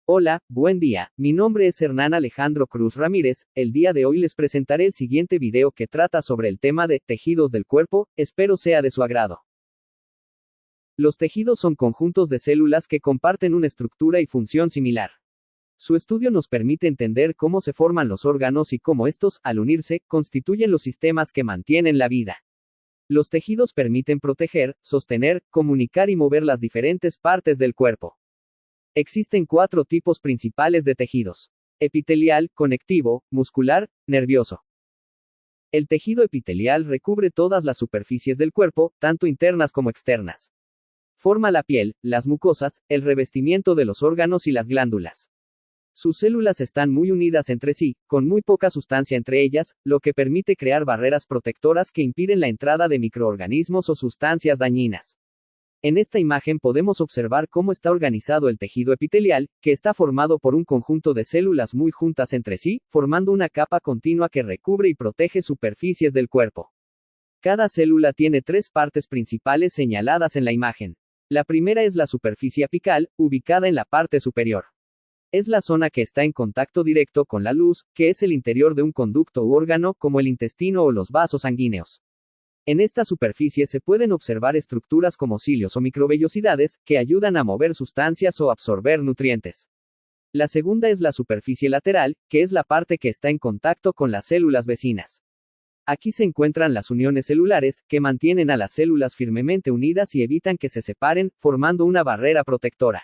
Hola, buen día, mi nombre es Hernán Alejandro Cruz Ramírez. El día de hoy les presentaré el siguiente video que trata sobre el tema de tejidos del cuerpo, espero sea de su agrado. Los tejidos son conjuntos de células que comparten una estructura y función similar. Su estudio nos permite entender cómo se forman los órganos y cómo estos, al unirse, constituyen los sistemas que mantienen la vida. Los tejidos permiten proteger, sostener, comunicar y mover las diferentes partes del cuerpo. Existen 4 tipos principales de tejidos: epitelial, conectivo, muscular, nervioso. El tejido epitelial recubre todas las superficies del cuerpo, tanto internas como externas. Forma la piel, las mucosas, el revestimiento de los órganos y las glándulas. Sus células están muy unidas entre sí, con muy poca sustancia entre ellas, lo que permite crear barreras protectoras que impiden la entrada de microorganismos o sustancias dañinas. En esta imagen podemos observar cómo está organizado el tejido epitelial, que está formado por un conjunto de células muy juntas entre sí, formando una capa continua que recubre y protege superficies del cuerpo. Cada célula tiene 3 partes principales señaladas en la imagen. La primera es la superficie apical, ubicada en la parte superior. Es la zona que está en contacto directo con la luz, que es el interior de un conducto u órgano, como el intestino o los vasos sanguíneos. En esta superficie se pueden observar estructuras como cilios o microvellosidades, que ayudan a mover sustancias o absorber nutrientes. La segunda es la superficie lateral, que es la parte que está en contacto con las células vecinas. Aquí se encuentran las uniones celulares, que mantienen a las células firmemente unidas y evitan que se separen, formando una barrera protectora.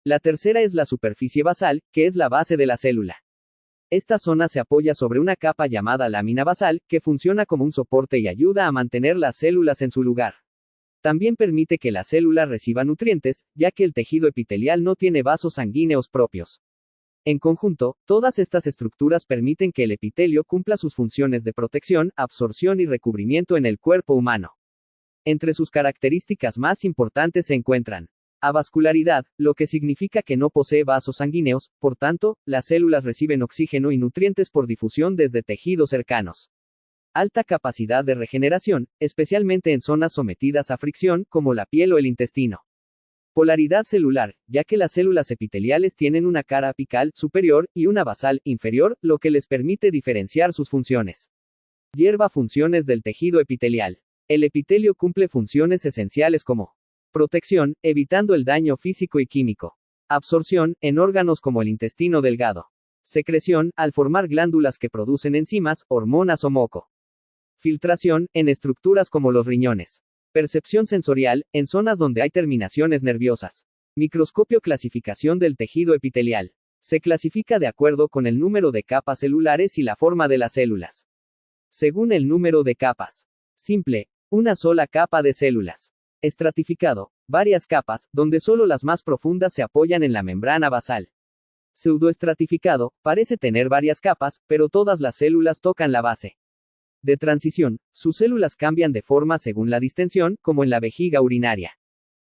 La tercera es la superficie basal, que es la base de la célula. Esta zona se apoya sobre una capa llamada lámina basal, que funciona como un soporte y ayuda a mantener las células en su lugar. También permite que la célula reciba nutrientes, ya que el tejido epitelial no tiene vasos sanguíneos propios. En conjunto, todas estas estructuras permiten que el epitelio cumpla sus funciones de protección, absorción y recubrimiento en el cuerpo humano. Entre sus características más importantes se encuentran: avascularidad, lo que significa que no posee vasos sanguíneos, por tanto, las células reciben oxígeno y nutrientes por difusión desde tejidos cercanos. Alta capacidad de regeneración, especialmente en zonas sometidas a fricción, como la piel o el intestino. Polaridad celular, ya que las células epiteliales tienen una cara apical, superior, y una basal, inferior, lo que les permite diferenciar sus funciones. Hierba funciones del tejido epitelial. El epitelio cumple funciones esenciales como protección, evitando el daño físico y químico. Absorción, en órganos como el intestino delgado. Secreción, al formar glándulas que producen enzimas, hormonas o moco. Filtración, en estructuras como los riñones. Percepción sensorial, en zonas donde hay terminaciones nerviosas. Microscopio. Clasificación del tejido epitelial. Se clasifica de acuerdo con el número de capas celulares y la forma de las células. Según el número de capas. Simple, una sola capa de células. Estratificado, varias capas, donde solo las más profundas se apoyan en la membrana basal. Pseudoestratificado, parece tener varias capas, pero todas las células tocan la base. De transición, sus células cambian de forma según la distensión, como en la vejiga urinaria.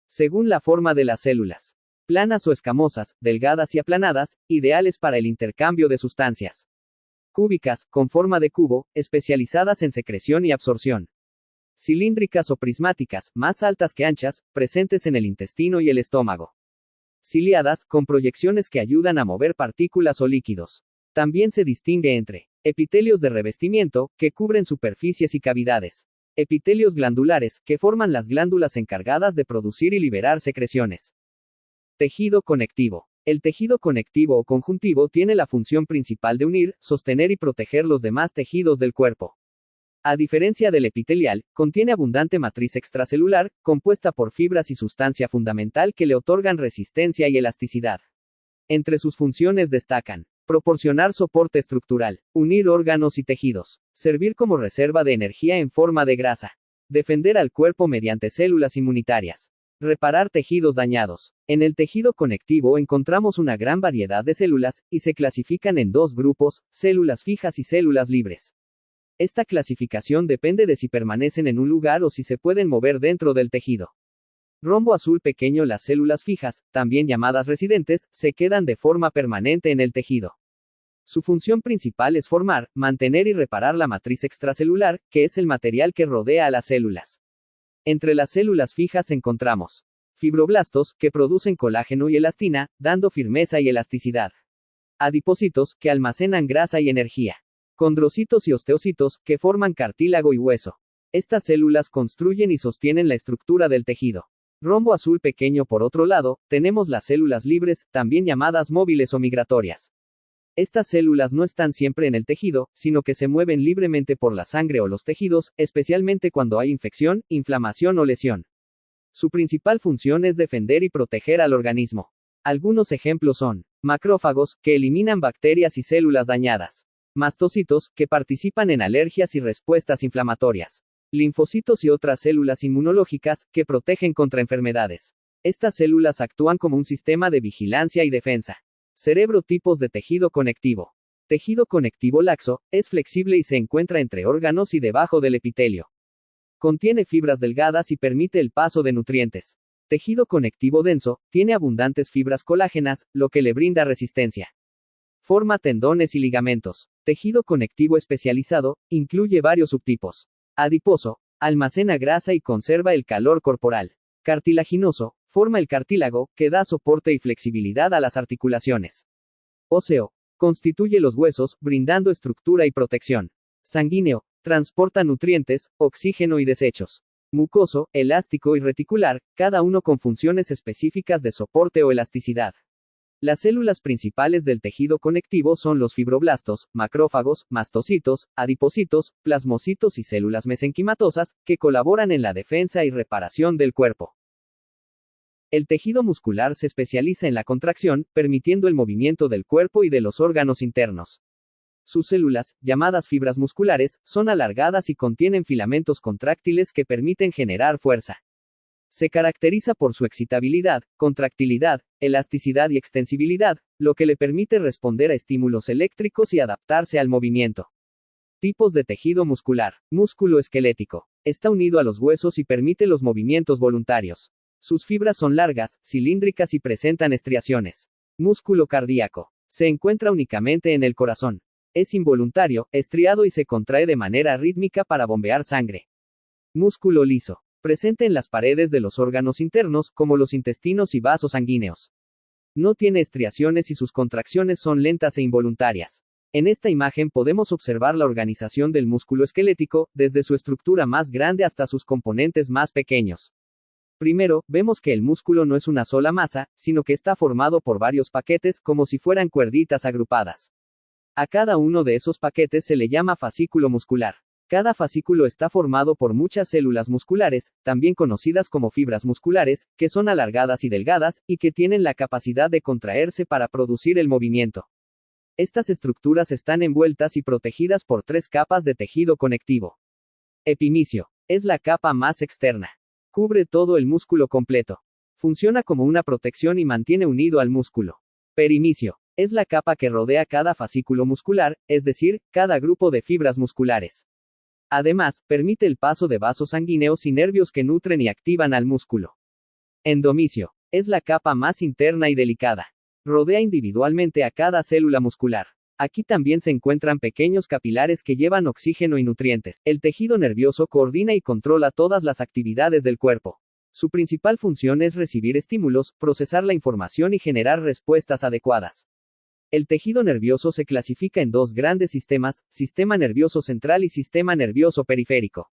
Según la forma de las células. Planas o escamosas, delgadas y aplanadas, ideales para el intercambio de sustancias. Cúbicas, con forma de cubo, especializadas en secreción y absorción. Cilíndricas o prismáticas, más altas que anchas, presentes en el intestino y el estómago. Ciliadas, con proyecciones que ayudan a mover partículas o líquidos. También se distingue entre epitelios de revestimiento, que cubren superficies y cavidades. Epitelios glandulares, que forman las glándulas encargadas de producir y liberar secreciones. Tejido conectivo. El tejido conectivo o conjuntivo tiene la función principal de unir, sostener y proteger los demás tejidos del cuerpo. A diferencia del epitelial, contiene abundante matriz extracelular, compuesta por fibras y sustancia fundamental que le otorgan resistencia y elasticidad. Entre sus funciones destacan: proporcionar soporte estructural, unir órganos y tejidos, servir como reserva de energía en forma de grasa, defender al cuerpo mediante células inmunitarias, reparar tejidos dañados. En el tejido conectivo encontramos una gran variedad de células, y se clasifican en 2 grupos, células fijas y células libres. Esta clasificación depende de si permanecen en un lugar o si se pueden mover dentro del tejido. Rombo azul pequeño. Las células fijas, también llamadas residentes, se quedan de forma permanente en el tejido. Su función principal es formar, mantener y reparar la matriz extracelular, que es el material que rodea a las células. Entre las células fijas encontramos Fibroblastos, que producen colágeno y elastina, dando firmeza y elasticidad. Adipocitos, que almacenan grasa y energía. Condrocitos y osteocitos, que forman cartílago y hueso. Estas células construyen y sostienen la estructura del tejido. Rombo azul pequeño. Por otro lado, tenemos las células libres, también llamadas móviles o migratorias. Estas células no están siempre en el tejido, sino que se mueven libremente por la sangre o los tejidos, especialmente cuando hay infección, inflamación o lesión. Su principal función es defender y proteger al organismo. Algunos ejemplos son macrófagos, que eliminan bacterias y células dañadas. Mastocitos, que participan en alergias y respuestas inflamatorias. Linfocitos y otras células inmunológicas, que protegen contra enfermedades. Estas células actúan como un sistema de vigilancia y defensa. Cerebro. Tipos de tejido conectivo. Tejido conectivo laxo, es flexible y se encuentra entre órganos y debajo del epitelio. Contiene fibras delgadas y permite el paso de nutrientes. Tejido conectivo denso, tiene abundantes fibras colágenas, lo que le brinda resistencia. Forma tendones y ligamentos. Tejido conectivo especializado, incluye varios subtipos. Adiposo, almacena grasa y conserva el calor corporal. Cartilaginoso, forma el cartílago, que da soporte y flexibilidad a las articulaciones. Óseo, constituye los huesos, brindando estructura y protección. Sanguíneo, transporta nutrientes, oxígeno y desechos. Mucoso, elástico y reticular, cada uno con funciones específicas de soporte o elasticidad. Las células principales del tejido conectivo son los fibroblastos, macrófagos, mastocitos, adipocitos, plasmocitos y células mesenquimatosas, que colaboran en la defensa y reparación del cuerpo. El tejido muscular se especializa en la contracción, permitiendo el movimiento del cuerpo y de los órganos internos. Sus células, llamadas fibras musculares, son alargadas y contienen filamentos contráctiles que permiten generar fuerza. Se caracteriza por su excitabilidad, contractilidad, elasticidad y extensibilidad, lo que le permite responder a estímulos eléctricos y adaptarse al movimiento. Tipos de tejido muscular. Músculo esquelético. Está unido a los huesos y permite los movimientos voluntarios. Sus fibras son largas, cilíndricas y presentan estriaciones. Músculo cardíaco. Se encuentra únicamente en el corazón. Es involuntario, estriado y se contrae de manera rítmica para bombear sangre. Músculo liso. Presente en las paredes de los órganos internos, como los intestinos y vasos sanguíneos. No tiene estriaciones y sus contracciones son lentas e involuntarias. En esta imagen podemos observar la organización del músculo esquelético, desde su estructura más grande hasta sus componentes más pequeños. Primero, vemos que el músculo no es una sola masa, sino que está formado por varios paquetes, como si fueran cuerditas agrupadas. A cada uno de esos paquetes se le llama fascículo muscular. Cada fascículo está formado por muchas células musculares, también conocidas como fibras musculares, que son alargadas y delgadas, y que tienen la capacidad de contraerse para producir el movimiento. Estas estructuras están envueltas y protegidas por 3 capas de tejido conectivo. Epimicio. Es la capa más externa. Cubre todo el músculo completo. Funciona como una protección y mantiene unido al músculo. Perimicio. Es la capa que rodea cada fascículo muscular, es decir, cada grupo de fibras musculares. Además, permite el paso de vasos sanguíneos y nervios que nutren y activan al músculo. Endomicio. Es la capa más interna y delicada. Rodea individualmente a cada célula muscular. Aquí también se encuentran pequeños capilares que llevan oxígeno y nutrientes. El tejido nervioso coordina y controla todas las actividades del cuerpo. Su principal función es recibir estímulos, procesar la información y generar respuestas adecuadas. El tejido nervioso se clasifica en 2 grandes sistemas, sistema nervioso central y sistema nervioso periférico.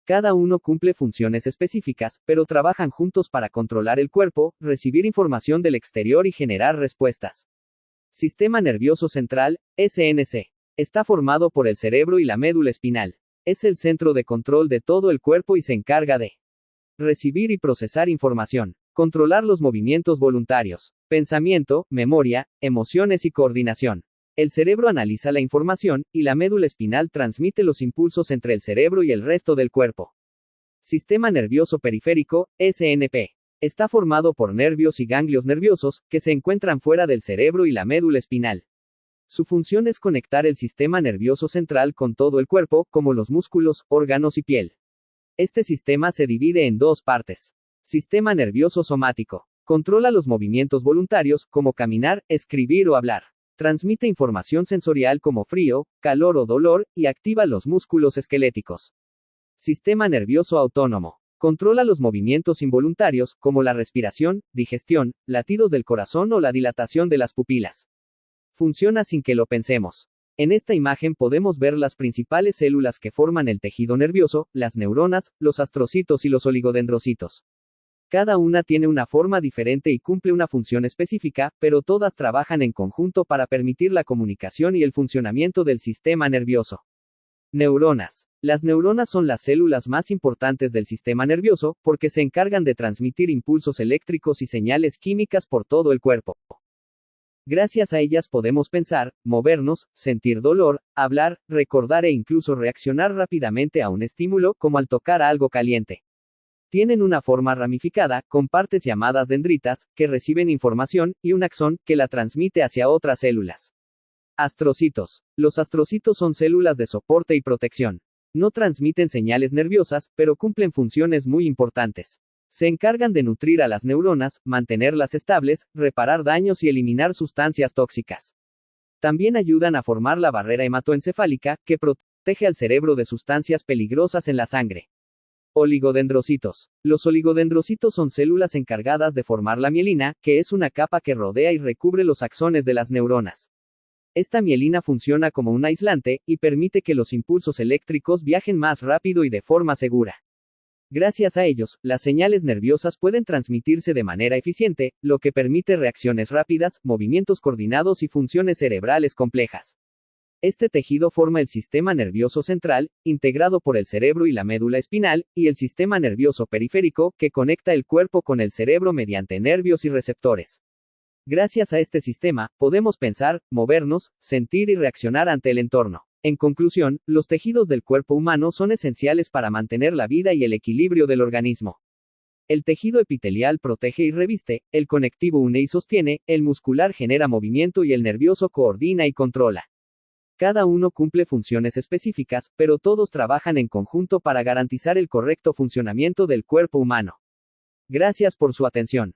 Cada uno cumple funciones específicas, pero trabajan juntos para controlar el cuerpo, recibir información del exterior y generar respuestas. Sistema nervioso central, SNC. Está formado por el cerebro y la médula espinal. Es el centro de control de todo el cuerpo y se encarga de recibir y procesar información, controlar los movimientos voluntarios, pensamiento, memoria, emociones y coordinación. El cerebro analiza la información, y la médula espinal transmite los impulsos entre el cerebro y el resto del cuerpo. Sistema nervioso periférico, SNP. Está formado por nervios y ganglios nerviosos, que se encuentran fuera del cerebro y la médula espinal. Su función es conectar el sistema nervioso central con todo el cuerpo, como los músculos, órganos y piel. Este sistema se divide en 2 partes. Sistema nervioso somático. Controla los movimientos voluntarios, como caminar, escribir o hablar. Transmite información sensorial como frío, calor o dolor, y activa los músculos esqueléticos. Sistema nervioso autónomo. Controla los movimientos involuntarios, como la respiración, digestión, latidos del corazón o la dilatación de las pupilas. Funciona sin que lo pensemos. En esta imagen podemos ver las principales células que forman el tejido nervioso, las neuronas, los astrocitos y los oligodendrocitos. Cada una tiene una forma diferente y cumple una función específica, pero todas trabajan en conjunto para permitir la comunicación y el funcionamiento del sistema nervioso. Neuronas. Las neuronas son las células más importantes del sistema nervioso, porque se encargan de transmitir impulsos eléctricos y señales químicas por todo el cuerpo. Gracias a ellas podemos pensar, movernos, sentir dolor, hablar, recordar e incluso reaccionar rápidamente a un estímulo, como al tocar algo caliente. Tienen una forma ramificada, con partes llamadas dendritas, que reciben información, y un axón, que la transmite hacia otras células. Astrocitos. Los astrocitos son células de soporte y protección. No transmiten señales nerviosas, pero cumplen funciones muy importantes. Se encargan de nutrir a las neuronas, mantenerlas estables, reparar daños y eliminar sustancias tóxicas. También ayudan a formar la barrera hematoencefálica, que protege al cerebro de sustancias peligrosas en la sangre. Oligodendrocitos. Los oligodendrocitos son células encargadas de formar la mielina, que es una capa que rodea y recubre los axones de las neuronas. Esta mielina funciona como un aislante, y permite que los impulsos eléctricos viajen más rápido y de forma segura. Gracias a ellos, las señales nerviosas pueden transmitirse de manera eficiente, lo que permite reacciones rápidas, movimientos coordinados y funciones cerebrales complejas. Este tejido forma el sistema nervioso central, integrado por el cerebro y la médula espinal, y el sistema nervioso periférico, que conecta el cuerpo con el cerebro mediante nervios y receptores. Gracias a este sistema, podemos pensar, movernos, sentir y reaccionar ante el entorno. En conclusión, los tejidos del cuerpo humano son esenciales para mantener la vida y el equilibrio del organismo. El tejido epitelial protege y reviste, el conectivo une y sostiene, el muscular genera movimiento y el nervioso coordina y controla. Cada uno cumple funciones específicas, pero todos trabajan en conjunto para garantizar el correcto funcionamiento del cuerpo humano. Gracias por su atención.